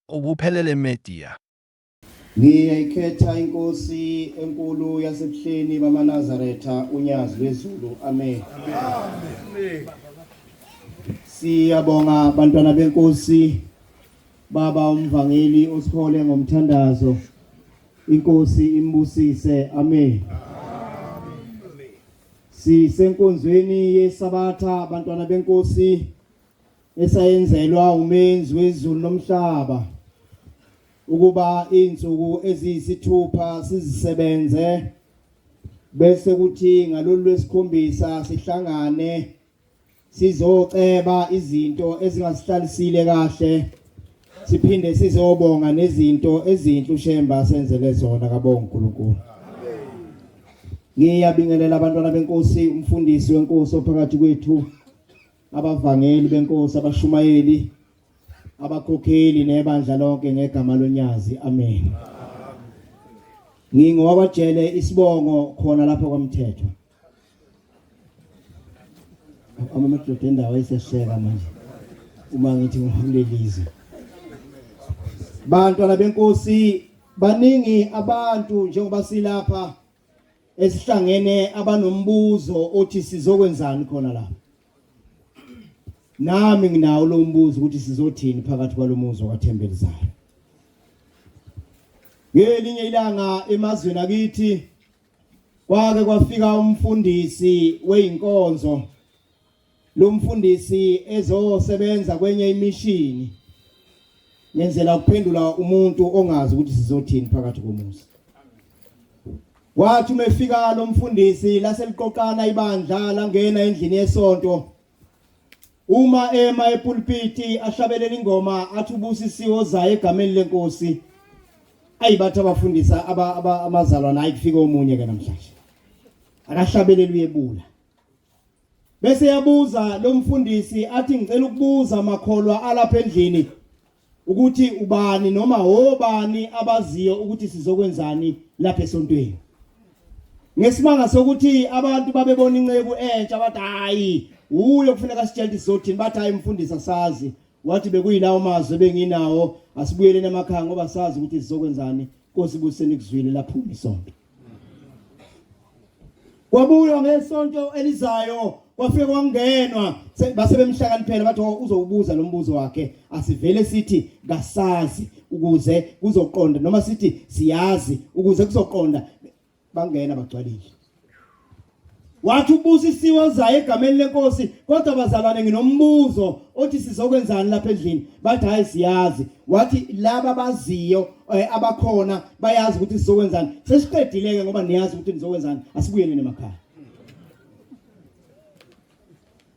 ubuphelele media. Ngiyayikhetha inkosi enkulu yasebuhleni bamaNazaretha unyazi lwezulu. Amen. Amen. Siyabonga bantwana benkosi, baba umvangeli osihole ngomthandazo. Inkosi imbusise. Amen. Sisenkonzweni yesabatha bantwana benkosi esayenzelwa umenzi wezulu nomhlaba, ukuba insuku eziyisithupha sizisebenze bese kuthi ngalolu lwesikhombisa sihlangane sizoceba izinto ezingasihlalisile kahle, siphinde sizobonga nezinto ezinhle uShemba senzele zona. Kabonga uNkulunkulu. Ngiyabingelela abantwana benkosi, umfundisi wenkosi ophakathi kwethu, abavangeli benkosi, abashumayeli, abakhokheli nebandla lonke ngegama lonyazi. Amen. Ngingowabajele isibongo khona lapho kwaMthetho. Amadoda endawo isesheka manje uma ngithi ngihulelizwe. Bantwana benkosi, baningi abantu njengoba silapha esihlangene abanombuzo othi sizokwenzani khona lapha. Nami nginawo lo mbuzo ukuthi sizothini phakathi kwalomuzo kwaThembelizayo. Ngelinye ilanga emazweni akithi kwake kwafika umfundisi weinkonzo. Lo mfundisi ezosebenza kwenye imishini ngenzela ukuphendula umuntu ongazi ukuthi sizothini phakathi komuzi. Wathi umefika lo mfundisi laseliqoqana ibandla langena endlini yesonto. Uma ema epulpiti ashabelela ingoma athi ubusisiwe ozayo egameni lenkosi, ayibatha abafundisa amazalwana ayifika omunye ke namhlanje akashabelela uyebula. Bese yabuza lo mfundisi athi ngicela ukubuza makholwa alapha endlini ukuthi ubani noma obani abaziyo ukuthi sizokwenzani lapha esontweni. Ngesimanga sokuthi abantu babebona inceku entsha bathi hayi uyo kufuneka sitshele sizothini, bathi hayi mfundisi asazi. Wathi bekuyilawo mazwe benginawo asibuyelene emakhaya ngoba sazi ukuthi sizokwenzani. Nkosi buseni kuzwile laphuma isonto. Kwabuya ngesonto elizayo kwafika kwangenwa base bemhlakaniphela bathi uzobuza lo mbuzo wakhe, asivele sithi kasazi ukuze kuzoqonda noma sithi siyazi ukuze kuzoqonda. Bangena bagcwalile. Wathi ubusisiwe ozayo egameni lenkosi, kodwa bazalwane nginombuzo othi sizokwenzani lapha endlini. Bathi hayi siyazi. Wathi laba baziyo abakhona bayazi ukuthi sizokwenzani. Sesiqedileke ngoba niyazi ukuthi nizokwenzani, asibuyelene emakhaya.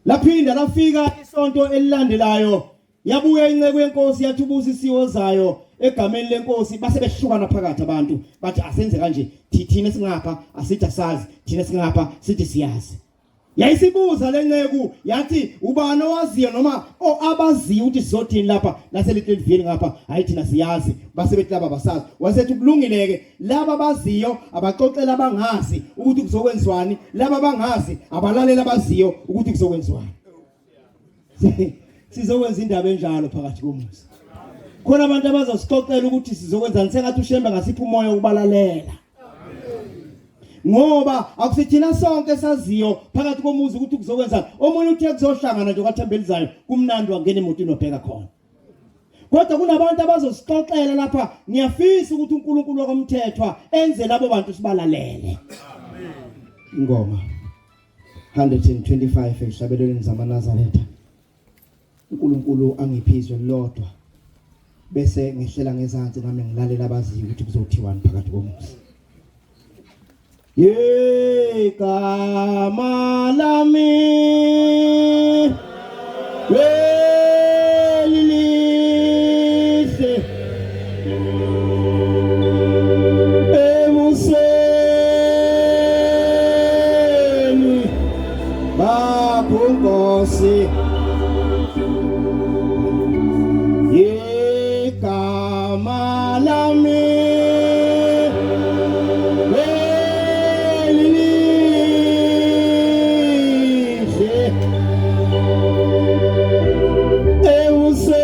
Laphinda lafika isonto elilandelayo, yabuya inceku yenkosi yathi ubusisiwe ozayo egameni lenkosi. Base behlukana phakathi abantu bathi asenze kanje, thina singapha asithi asazi, thina singapha sithi siyazi. Yayisibuza lenceku yathi ubani owaziyo noma abaziyo ukuthi sizothini lapha laselivini ngapha, hayi thina siyazi. Base bethi laba basazi. Wasethi kulungileke laba baziyo abaxoxela abangazi ukuthi kuzokwenziwani, laba bangazi abalalela abaziyo ukuthi kuzokwenziwani. Sizokwenza indaba enjalo phakathi komuzi. Khona abantu abazosixoxela ukuthi sizokwenzani, sengathi uShemba ngasipha umoya ukubalalela. Ngoba akusithina sonke saziyo phakathi komuzi ukuthi kuzokwenzani. Omunye uthe kuzohlangana nje kwaThembelizayo kumnandi wangena emotini obheka khona. Kodwa kunabantu abazosixoxela lapha. Ngiyafisa ukuthi uNkulunkulu wakwamthethwa enze labo bantu sibalalele. Amen. Ingoma 125 eshabelweni zamaNazaretha. uNkulunkulu angiphizwe lodwa bese ngihlela ngezansi nami ngilalela abaziyo ukuthi kuzothiwani phakathi komuzi. Yegama lami welilihle ebusweni bakho Nkosi. Yegama lami welilihle ebusweni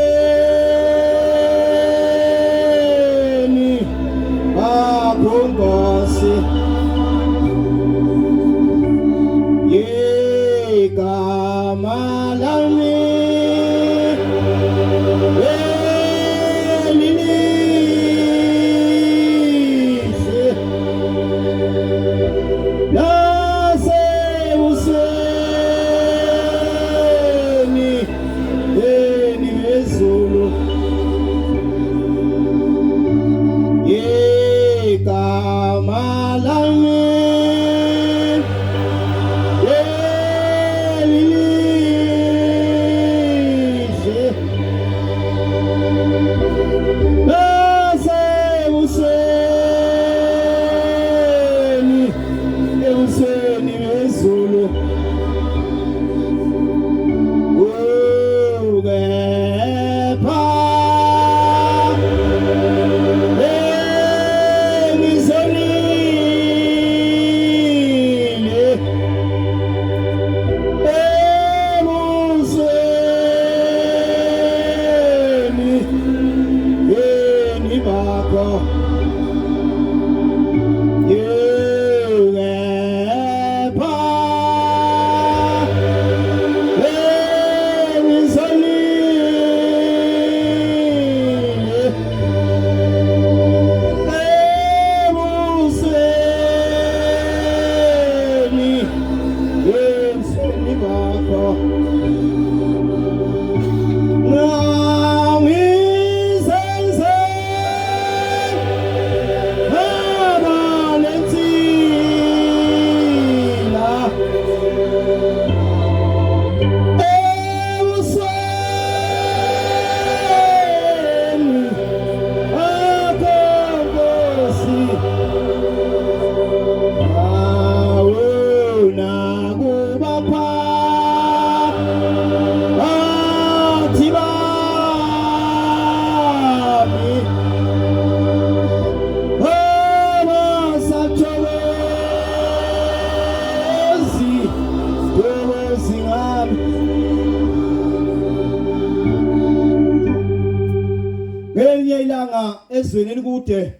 Ezweni elikude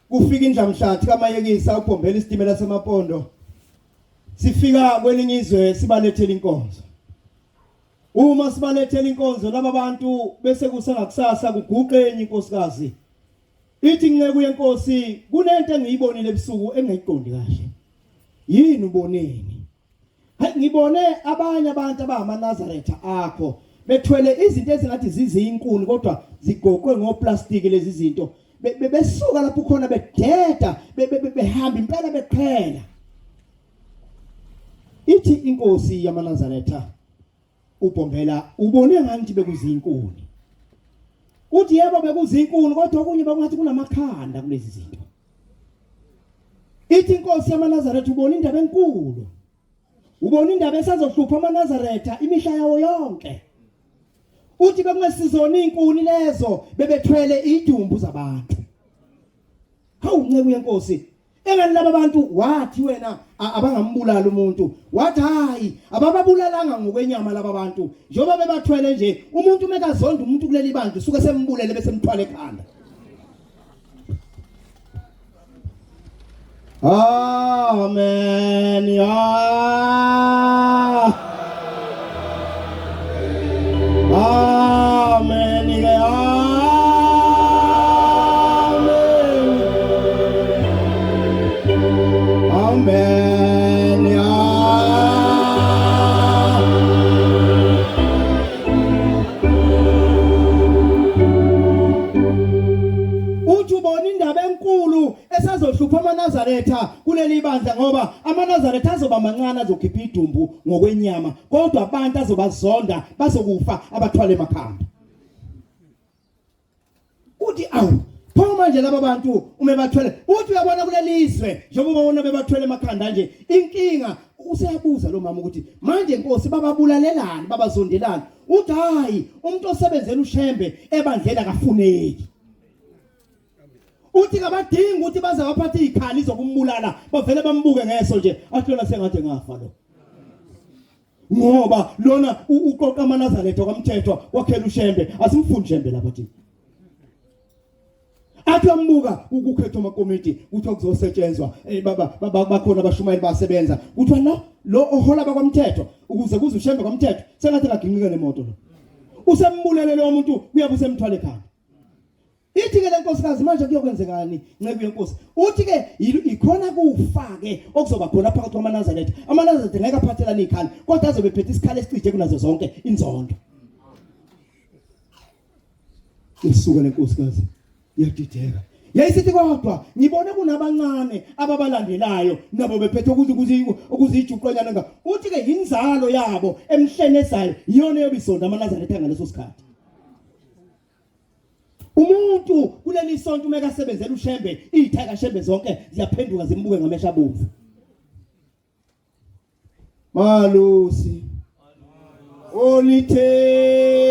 kufika indlamhlathi kaMayekisa uphombela isitimela samapondo sifika kwelinye izwe sibalethela inkonzo. Uma sibalethela inkonzo laba bantu bese kusangakusasa kuguqe enye inkosikazi ithi ngeke yenkosi kunento engiyibonile ebusuku engayiqondi kahle. Yini uboneni? Ngibone abanye abantu abangamaNazaretha akho bethwele izinto ezingathi zizinkuni kodwa zigoqwe ngoplastic lezi zinto besuka lapho khona bededa behamba impela beqhela. Ithi inkosi yamaNazaretha uphombela ubone ngathi bekuzinkuni. Uthi yebo bekuzinkuni kodwa okunye bakungathi kunamakhanda kulezi zinto. Ithi inkosi yamaNazaretha ubone indaba enkulu. Ubone indaba esazohlupha amaNazaretha imihla yawo yonke. Uthi bekungesizona inkuni lezo bebethwele idumbu zabantu. Hawu nceke yenkosi engani laba bantu wathi wena abangambulala umuntu wathi hayi abababulalanga ngokwenyama laba bantu njoba bebathwele nje umuntu mekazonda umuntu kuleli bandla suke sembulele bese mthwala ekhanda. Amen ya Amen ya Amen ya Ujubona indaba enkulu esazohlupha amaNazaretha kuleli bandla ngoba amaNazaretha azoba mancane azokhipha idumbu ngokwenyama kodwa abantu azobazonda bazokufa abathwale emakhanda. Uthi awu pho manje laba bantu uma bathwele uthi uyabona kulelizwe njengoba ubona bebathwele emakhanda nje inkinga useyabuza lo mama ukuthi manje inkosi bababulalelani babazondelani. Uthi hayi umuntu osebenzela ushembe ebandlela akafuneki. Uthi kabadingi ukuthi baze baphathe izikhali zokumbulala bavele bambuke ngeso nje athi lona sengathi ngafa lo. Ngoba lona uqoqa amaNazaretha kwamthethwa wakhela ushembe asimfundi shembe lapha thina. Athi ambuka ukukhetha amakomiti uthi kuzosetshenzwa bakhona abashumayeli basebenza kuthiwa lo ohola bakwamthethwa ukuze kuze ushembe kwamthethwa sengathi kaginqike nemoto lo. Usembulele lo muntu kuyabe usemthwala ekhanda. Ithi ke lenkosikazi manje kuyokwenzekani nceke yenkosi. Uthi ke ikhona kufake okuzoba khona phakathi kwamaNazaretha. AmaNazaretha ngeke aphathelane ikhali kodwa azobe phethe isikhali esicije kunazo zonke inzondo. Isuka lenkosikazi yadideka. Yayisithi kodwa ngibone kunabancane ababalandelayo nabo bephethe ukuzijuqonyana nga. Uthi ke inzalo yabo emhlene ezayo iyona yobisonda amaNazaretha ngaleso sikhathi. umuntu kuleli sonto umeka sebenzela uShembe izithaka Shembe zonke ziyaphenduka zimbuke ngamehla abovu Malusi olithemba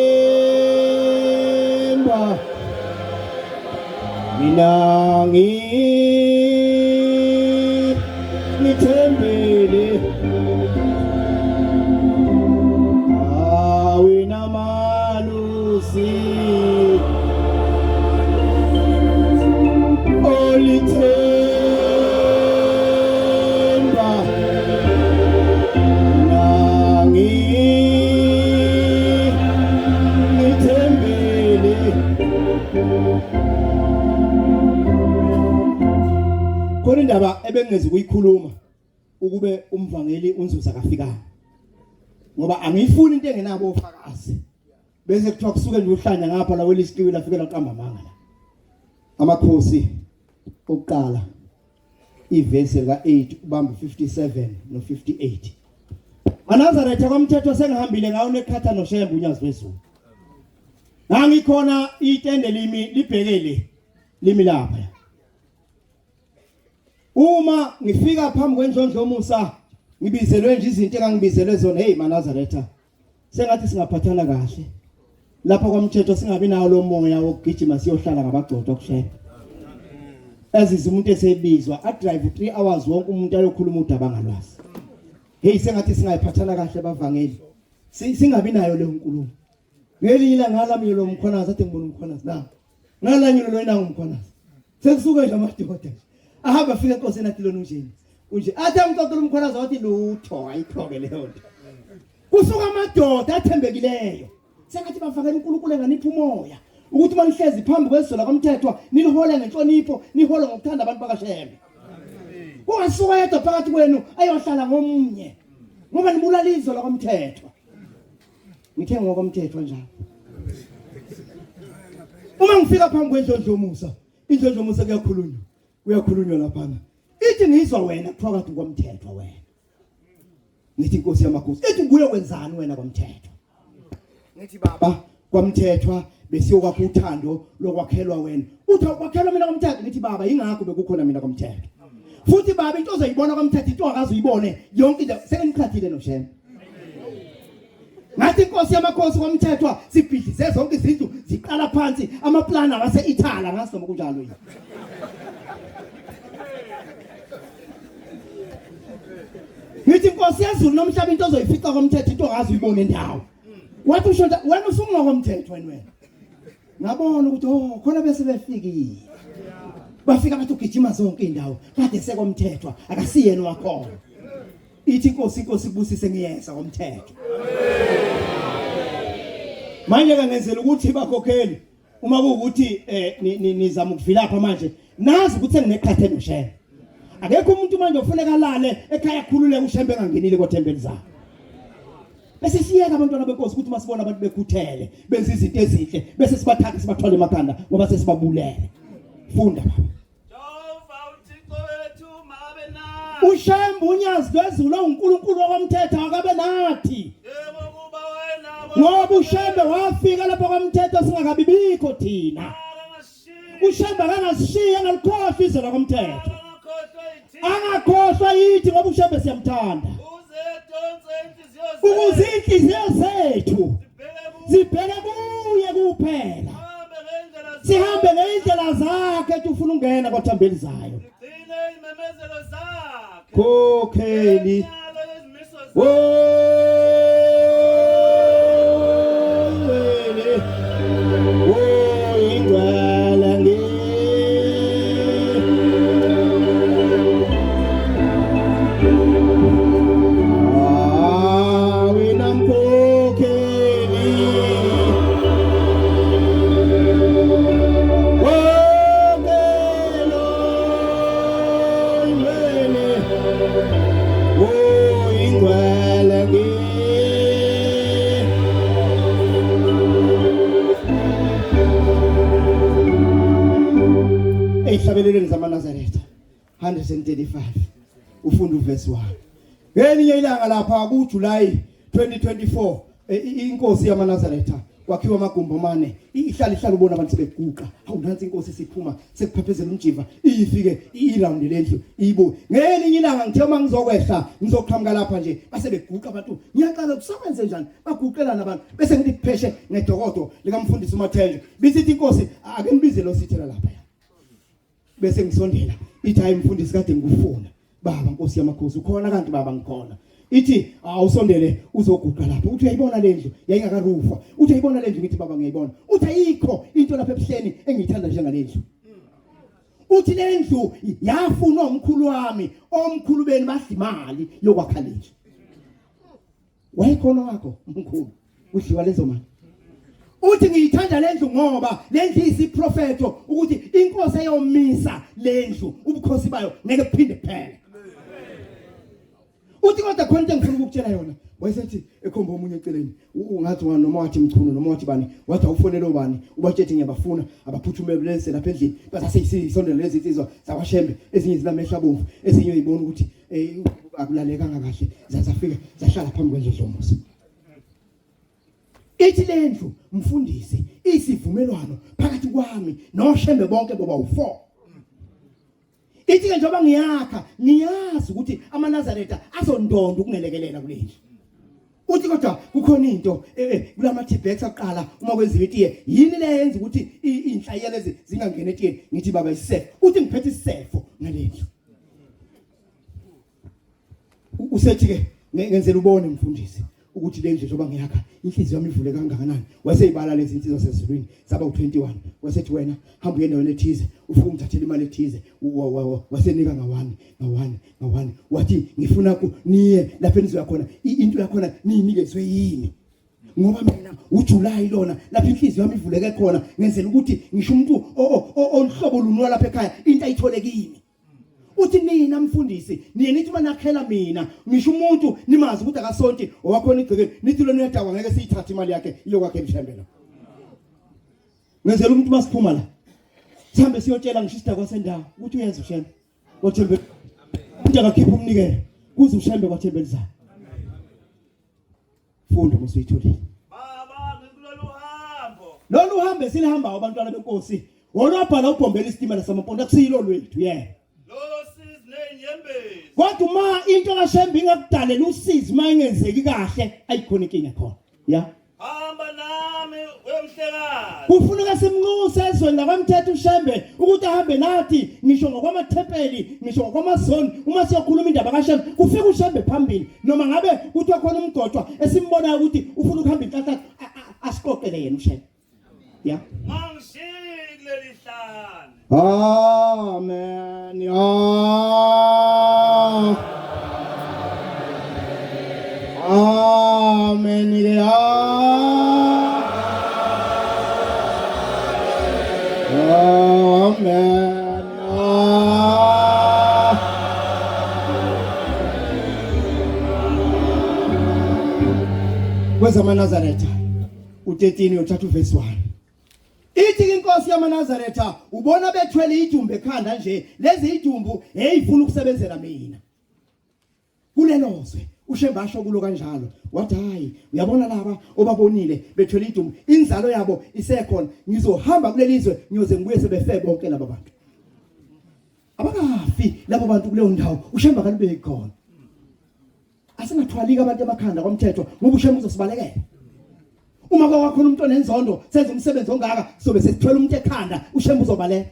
mina ngithembele awina Malusi olithemba ngithembele khona indaba ebengezi kuyikhuluma ukube umvangeli unzuza kafikanga ngoba angiyifuni into engenabo ofakazi bese kuthiwa kusuke nje uhlanya ngapha la welisiqiwe lafika laqamba amanga la amakhosi oqala ivesi ka8 ubamba 57 no 58 Anazaretha kwamthetho sengihambile ngawo nekhatha noShembe unyazi wezulu ngangikhona itende limi libhekele limi lapha uma ngifika phambi kwendlondlo Musa ngibizelwe nje izinto engangibizelwe zona hey Manazaretha sengathi singaphathana kahle lapha kwamthetho singabi nawo lo moya wokugijima siyohlala ngabagcotshwa kushaya ezizi umuntu esebizwa a drive 3 hours wonke umuntu ayokhuluma udaba ngalwazi hey sengathi singayiphathana kahle bavangeli singabi nayo le nkulumo ngelila ngalami lo mkhonazi athi ngibona umkhonazi la ngalanyilo lo yena ngumkhonazi sekusuke nje amadoda ahamba fika enkosini athi lona unje athi amxoxela umkhonazi wathi lutho ayithoke leyo nto kusuka amadoda athembekileyo sengathi bafakela uNkulunkulu enganiphi umoya ukuthi manihlezi phambi kwesola kwamthethwa nilihole ngenhlonipho nihole ngokuthanda abantu bakaShembe kungasuka yedwa phakathi kwenu ayohlala ngomnye ngoba nibulala izolo kwamthethwa ngithe ngokomthethwa njalo uma ngifika phambi kwendlondlo Musa indlondlo Musa kuyakhulunywa laphana ithi ngizwa wena phakathi kwamthethwa wena ngithi inkosi yamakhosi ithi kuye wenzani wena kwamthethwa ngithi baba kwamthethwa besiyokwakha uthando lokwakhelwa wena uthi kwakhelwa mina kwamthethwa ngithi baba ingakho bekukhona mina kwamthethwa futhi baba into ozoyibona kwamthethwa into akazi uyibone yonke into sekenqhathile noShembe ngathi inkosi yamakhosi kwamthethwa sibhidlize zonke izindlu ziqala phansi amaplana wase-Ithala ngazi noma kunjalo yini ngithi inkosi yazulu nomhlaba into ozoyifica kwamthethwa into akazi uyibone indawo wathi usho wena usungakwamthethwa wena ngabona ukuthi khona bese befikile bafika bathi ugijima zonke indawo kade sekomthethwa akasiyena wakhona ithi inkosi kubusise ngiyeza komthetho manje ngenzela ukuthi bakhokheli uma kuukuthi nizama ukuvilapha manje nazi ukuthi nginekhathe noShembe akekho umuntu manje ofuneka lale ekhaya khululeke uShembe engangenile kothembele zakhe bese siyeka abantwana benkosi ukuthi masibona abantu bekhuthele benza izinto ezinhle bese sibathatha sibathwala emakhanda ngoba sesibabulele funda baba uShembe unyazi wezulu uNkulunkulu wakwamthetho akabe nathi ngoba uShembe wafika lapha kwamthetho singakabibikho thina uShembe akangashiya ngalikhohlwa izolo kwamthetho angakhohlwa yithi ngoba uShembe siyamthanda ukuze inhliziyo zethu zibheke kuye kuphela sihambe ngeindlela zakhe tufuna ungena kwathambeli zayo khokheli ingwala wena mkhokheli Ehlabeleleni zamaNazaretha 135 ufunda uverse 1 ngelinye ilanga lapha kuJuly 2024 inkosi yamaNazaretha kwakhiwa amagumbi amane ihlala ubona abantu sebeguqa awunansi inkosi siphuma sekuphephezela umjiva ifike iround lendlu ibu ngelinye ilanga ngithe uma ngizokwehla ngizoqhamuka lapha nje base beguqa abantu ngiyaqala kusebenze njani baguqelana abantu bese ngithi kupheshe ngedokodo likamfundisi uMathenjwa bisithi inkosi ake nibize lo sithela lapha bese ngisondela ithi hayi mfundisi kade ngikufuna baba nkosi yamakhosi ukhona kanti baba ngikhona ithi awusondele uzoguqa lapha uthi uyayibona lendlu yayingakarufa uthi uyayibona lendlu ngithi baba ngiyayibona uthi ayikho into lapha ebuhleni engiyithanda njengalendlu uthi lendlu yafuna omkhulu wami omkhulu beni badimali yokwakha lendlu wayekhona wakho umkhulu udliwa lezo mali uthi ngiyithanda lendlu ngoba lendlu isiprofeto ukuthi inkosi eyomisa lendlu ubukhosi bayo ngeke kuphinde kuphele uthi kodwa khona into engifuna ukukutshela yona wayesethi ekhomba omunye eceleni ungathi noma wathi mchunu noma wathi bani wathi awufonela obani ubatshethi ngiyabafuna abaphuthumele lese lapha endlini basaseyisondela lezi insizwa zakwashembe ezinye zinamehla bomvu ezinye uyibona ukuthi akulaleka kahle zafika zahlala phambi kwendlu zomusa ithi lendlu mfundisi isivumelwano phakathi kwami noshembe bonke boba u4 ithi ke njengoba ngiyakha niyazi ukuthi amaNazaretha azondonda ukungelekelela kulendlu uthi kodwa kukhona into kulama T-Bex aqala uma kwenziwa itiye yini le yenza ukuthi inhlayelo lezi zingangena etiyeni ngithi baba isifo uthi ngiphethe isifo ngalendlu usethi ke ngenzela ubone mfundisi ukuthi lendlu njengoba ngiyakha inhliziyo yami ivule kangakanani waseyibala lezi insizwa sezulwini zaba u21 wasethi wena hamba uyendaweni ethize ufike umthathele imali ethize wasenika ngawani wathi ngifuna niye lapha enizoya khona into yakhona niyinikezwe yini ngoba mina uJuly lona lapha inhliziyo yami ivuleke khona ngenzela ukuthi ngisho umuntu olhlobo lunwa lapha ekhaya into ayithole kimi uthi nina mfundisi niye nithi manakhela mina ngisho umuntu nimazi ukuthi akasonti owakhona igcikeni nithi lo niyadakwa ngeke siyithathe imali yakhe iyokwakhe emshembela ngenzela umuntu masiphuma la sihambe siyotshela ngisho isidakwa sendawo ukuthi uyenza ushembe kwathembe umuntu akakhipha umnikelo kuze ushembe kwathembelizana funda musuyitholile baba ngikulolu hambo lolu hambe silihamba abantwana benkosi olwabhala ubhombela isitimela samampondo akusiyilo lwethu kodwa uma into kaShembe ingakudalela usizi mayengenzeki kahle ayikhona inkinga khona ya hamba nami wemhlekazi kufuneka simnxuse ezweni lakwamthetho uShembe ukuthi ahambe nathi ngisho ngokwamathempeli ngisho ngokwamasoni uma siyakhuluma indaba kaShembe kufika uShembe phambili noma ngabe kuthiwa khona umgcotshwa esimbonayo ukuthi ufuna ukuhamba inhlanhla asiqoqele yena uShembe ya mangishikile lihlane amen amen ya amen kweza maNazaretha u13 uthatha uverse 1 ithi inkosi yamaNazaretha ubona bethwele idumbu ekhanda nje lezi idumbu eyifuna ukusebenzela mina kulelozwe uShembe asho kulo kanjalo wathi hayi uyabona laba obabonile bethwele idumbu inzalo yabo isekhona ngizohamba kulelizwe ngiyoze ngibuye sebefe bonke laba bantu abakafi labo bantu kuleyo ndawo uShembe akalibeki khona asingathwalika abantu emakhanda kwamthetho ngoba uShembe uzosibalekela uma kwakhona umuntu onenzondo senze umsebenzi ongaka sobe sesithwele umuntu ekhanda uShembe uzobaleka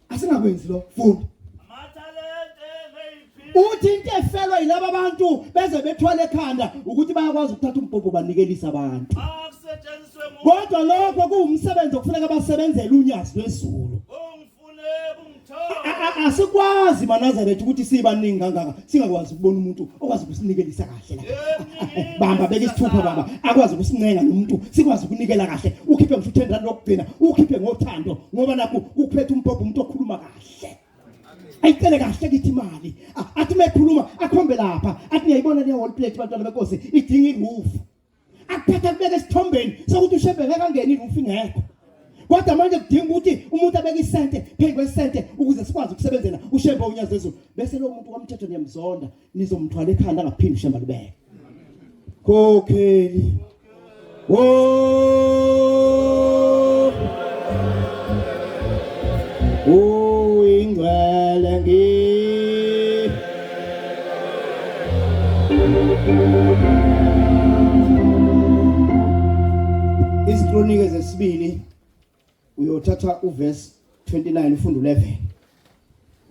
asingakwenzi lo funda amathalente ngeyiphi uthi into efelwa yilabo abantu beze bethwale ekhanda ukuthi bayakwazi ukuthatha umbhobho banikelisa abantu akusetshenziswe kodwa lokho kuwumsebenzi okufuneka basebenzele unyazi lwezulu ungifune ungithola asikwazi maNazaretha ukuthi sibaningi kangaka singakwazi ukubona umuntu okwazi ukusinikelisa kahle la bamba beke isithupha baba akwazi ukusincenga nomuntu sikwazi ukunikela kahle ukhiphe ngisho u10 lokugcina ukhiphe ngothando ngoba nakho ukuphethe umbhobho umuntu okhuluma kahle ayicele kahle kithi imali athi mekhuluma akhombe lapha athi ngiyayibona le wall plate bantwana benkosi idinga iroof akuphatha kubeka esithombeni sokuthi uShembe ngeke angene iroof ingekho kodwa manje kudinga ukuthi umuntu abeke isente phezu kwesente ukuze sikwazi ukusebenzela uShembe unyazo ezulu bese lo muntu kwamthetho niyamzonda nizomthwala ekhanda angaphindi uShembe alibeke kokheli ingcwele ngi Izikronike zesibili uyothatha uverse 29 ufundo 11.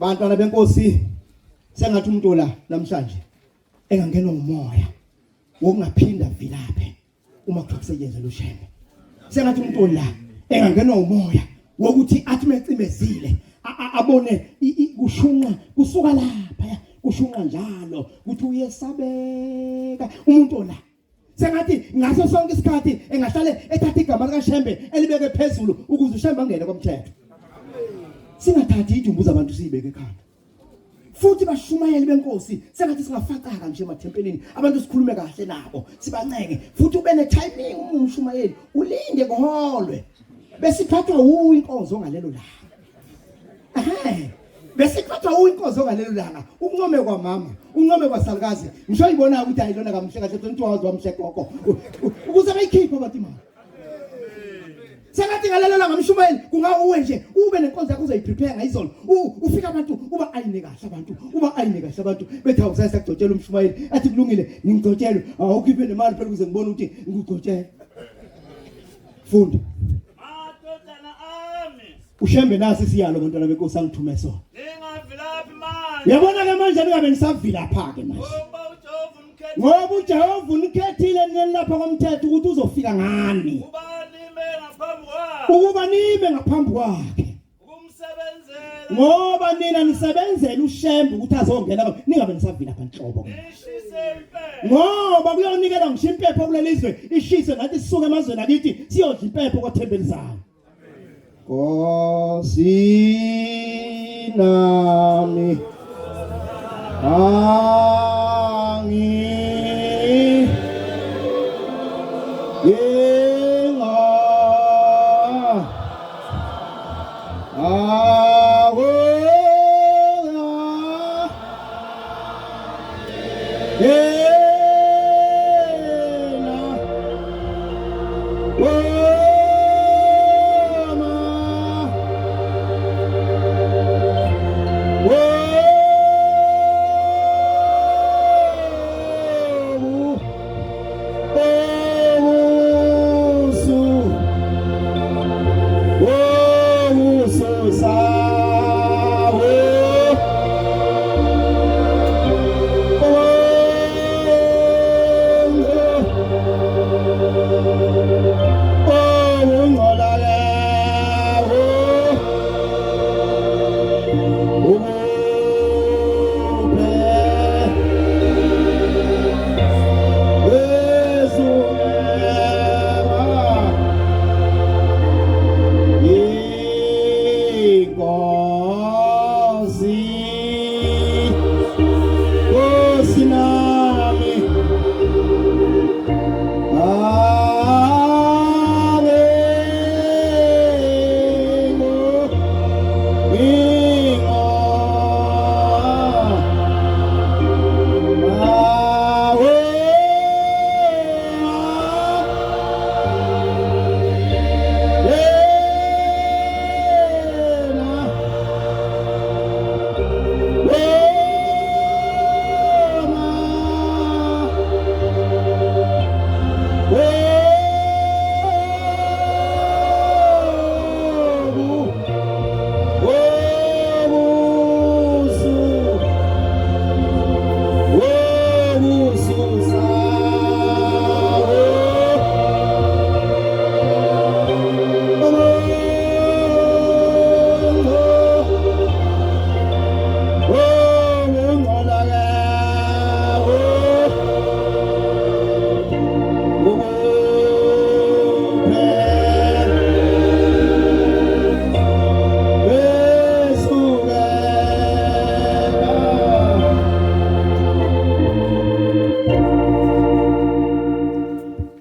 Bantwana benkosi sengathi umuntu la namhlanje engangenwa umoya wokungaphinda vilaphe uma kusebenza ushembe. Sengathi umuntu la engangenwa umoya wokuthi athi mecimezile abone kushunqa kusuka lapha kushunqa njalo ukuthi uyesabeka umuntu la. Sengathi ngaso sonke isikhathi engahlale ethatha igama lika Shembe elibeke phezulu ukuze uShembe angene komthetho. Singathathi idumbu zabantu siyibeke ekhaya. Futhi bashumayeli benkosi sengathi singafaqaka nje emathempelini abantu sikhulume kahle nabo sibancenge futhi ube ne timing umshumayeli ulinde kuholwe besiphathwa inkonzo ngalelo langa. Besikhathwa inkonzo ngalelo langa uncome kwa mama uncome kwasalukazi ngisho ibona ukuthi ayilona kamhle kahle 20 wamhle gogo ukuze bayikhiphe bathi mama. Sengathi ngalelo langa umshumayeli kungawuwe nje ube nenkonzo yakho uzoyiprepare ngayizolo ufika abantu uba ayine kahle abantu bethi awusayisa kugcotshela umshumayeli athi kulungile ngigcotshelwe awukhiphe nemali phela ukuze ngibone ukuthi ngigcotshela. Funda madodana ami uShembe nasi siyalo bantwana benkosi angithume so. Ningavilaphi manje. Yabona ke manje ningabe nisavila phake manje. Ngoba uJehova unikhethile nilapha komthetho ukuthi uzofika ngani. Ukuba nime ngaphambi kwakhe. Ukumsebenzela. Ngoba nina nisebenzela uShembe ukuthi azongena ningabe nisavila phanhlobo. Ngoba kuyonikela ngisho impepho kulelizwe ishise nathi sisuke emazweni akithi siyodla impepho kwathembeli zayo. Nkosi nami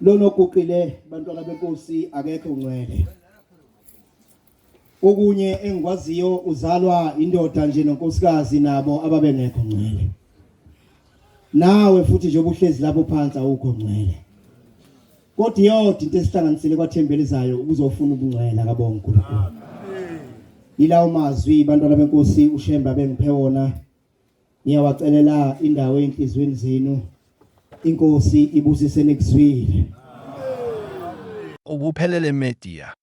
lonoguqile bantwana benkosi akekho ungcwele. Okunye engikwaziyo uzalwa indoda nje nonkosikazi nabo ababengekho ngcwele. Nawe futhi nje obuhlezi lapho phansi awukho ngcwele. kodwa yodwa into esihlanganisile kwathembelizayo ukuzofuna ubungcwele kabonga uNkulunkulu. Ilawo mazwi bantwana benkosi uShemba bengiphe wona. Ngiyawacelela indawo enhlizweni zenu. Inkosi ibusise nekuzwile. Ubuphelele media.